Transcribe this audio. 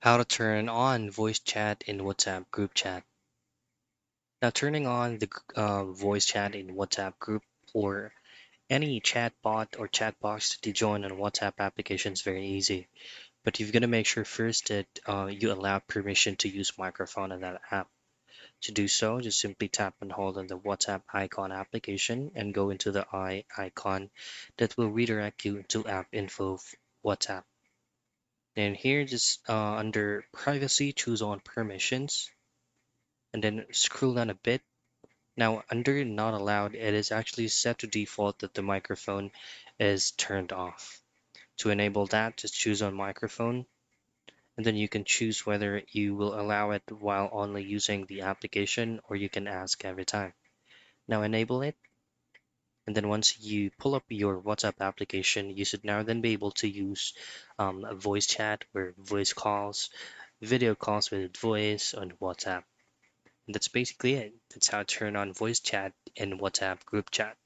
How to turn on voice chat in WhatsApp group chat. Now, turning on the voice chat in WhatsApp group or any chat bot or chat box to join on WhatsApp application is very easy. But you've got to make sure first that you allow permission to use microphone in that app. To do so, just simply tap and hold on the WhatsApp icon application and go into the eye icon that will redirect you to app info WhatsApp. Then here, just under privacy, choose on permissions and then scroll down a bit. Now, under not allowed, it is actually set to default that the microphone is turned off. To enable that, just choose on microphone, and then you can choose whether you will allow it while only using the application or you can ask every time. Now, enable it, and then once you pull up your WhatsApp application, you should now then be able to use a voice chat or voice calls, video calls with voice on WhatsApp. And that's basically it. That's how to turn on voice chat in WhatsApp group chat.